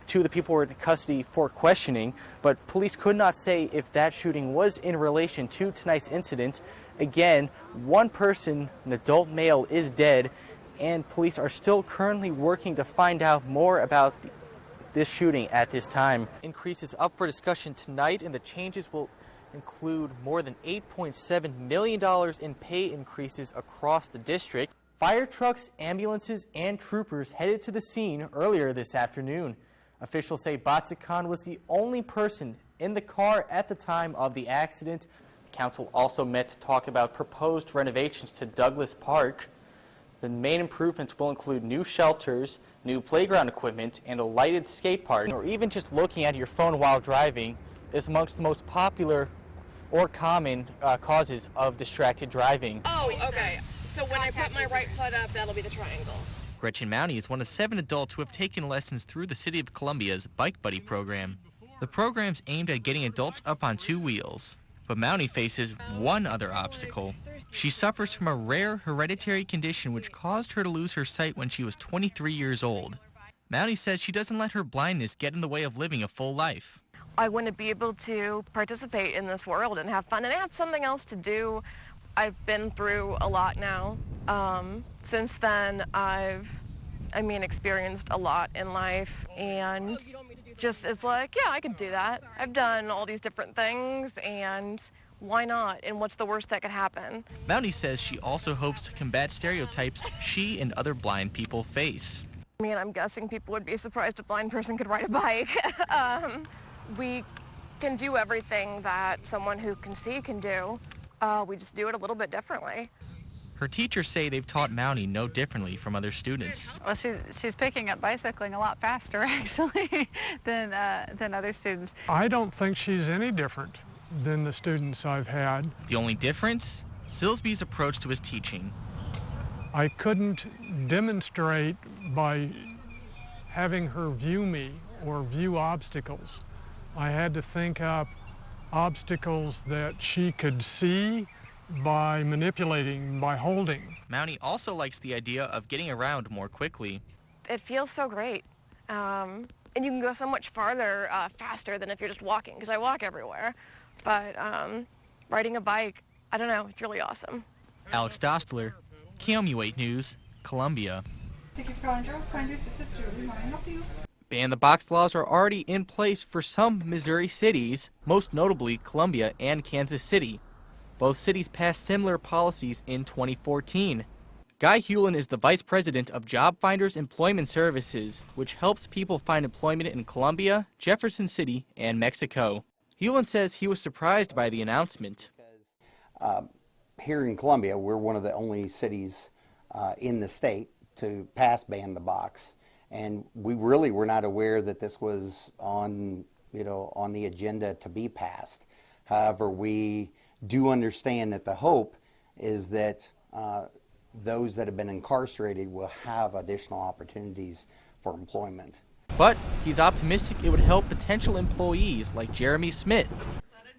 two of the people were in custody for questioning, but police could not say if that shooting was in relation to tonight's incident. Again, one person, an adult male, is dead, and police are still currently working to find out more about this shooting at this time. Increase is up for discussion tonight, and the changes will include more than $8.7 million in pay increases across the district. Fire trucks, ambulances, and troopers headed to the scene earlier this afternoon. Officials say Batsakan was the only person in the car at the time of the accident. The council also met to talk about proposed renovations to Douglas Park. The main improvements will include new shelters, new playground equipment, and a lighted skate park. Or even just looking at your phone while driving is amongst the most popular or common causes of distracted driving. Oh, okay. So when I put my right foot up, that'll be the triangle. Gretchen Mounty is one of 7 adults who have taken lessons through the City of Columbia's Bike Buddy program. The program's aimed at getting adults up on 2 wheels. But Mounty faces one other obstacle. She suffers from a rare hereditary condition which caused her to lose her sight when she was 23 years old. Mounty says she doesn't let her blindness get in the way of living a full life. I want to be able to participate in this world and have fun and have something else to do. I've been through a lot now. Since then, I've experienced a lot in life, and just it's like, yeah, I could do that. I've done all these different things, and why not? And what's the worst that could happen? Mounty says she also hopes to combat stereotypes she and other blind people face. I'm guessing people would be surprised a blind person could ride a bike. We can do everything that someone who can see can do. We just do it a little bit differently. Her teachers say they've taught Mounty no differently from other students. Well, she's picking up bicycling a lot faster, actually, than other students. I don't think she's any different than the students I've had. The only difference? Silsby's approach to his teaching. I couldn't demonstrate by having her view me or view obstacles. I had to think up obstacles that she could see by manipulating, by holding. Mounty also likes the idea of getting around more quickly. It feels so great. And you can go so much farther faster than if you're just walking, because I walk everywhere. But riding a bike, I don't know, it's really awesome. Alex Dostaler, KOMU 8 News, Columbia. Thank you for calling Joe. Find your sister. We want to help you. Ban-the-box laws are already in place for some Missouri cities, most notably Columbia and Kansas City. Both cities passed similar policies in 2014. Guy Hewlin is the Vice President of Job Finders Employment Services, which helps people find employment in Columbia, Jefferson City, and Mexico. Hewlin says he was surprised by the announcement. Here in Columbia, we're one of the only cities in the state to pass ban-the-box. And we really were not aware that this was on the agenda to be passed. However, we do understand that the hope is that those that have been incarcerated will have additional opportunities for employment. But he's optimistic it would help potential employees like Jeremy Smith,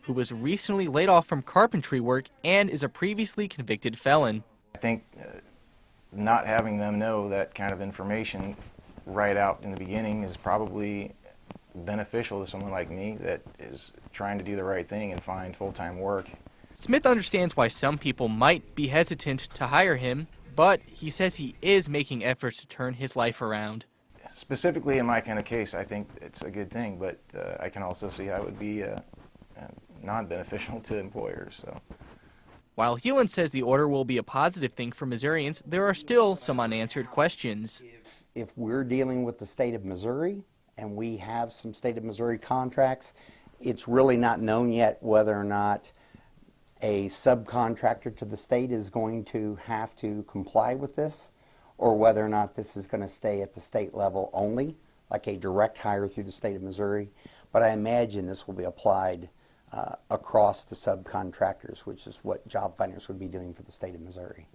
who was recently laid off from carpentry work and is a previously convicted felon. I think not having them know that kind of information right out in the beginning is probably beneficial to someone like me that is trying to do the right thing and find full-time work. Smith understands why some people might be hesitant to hire him, but he says he is making efforts to turn his life around. Specifically in my kind of case, I think it's a good thing, but I can also see how it would be non-beneficial to employers. So. While Hewlin says the order will be a positive thing for Missourians, there are still some unanswered questions. If we're dealing with the state of Missouri and we have some state of Missouri contracts, it's really not known yet whether or not a subcontractor to the state is going to have to comply with this, or whether or not this is going to stay at the state level only, like a direct hire through the state of Missouri. But I imagine this will be applied across the subcontractors, which is what job finders would be doing for the state of Missouri.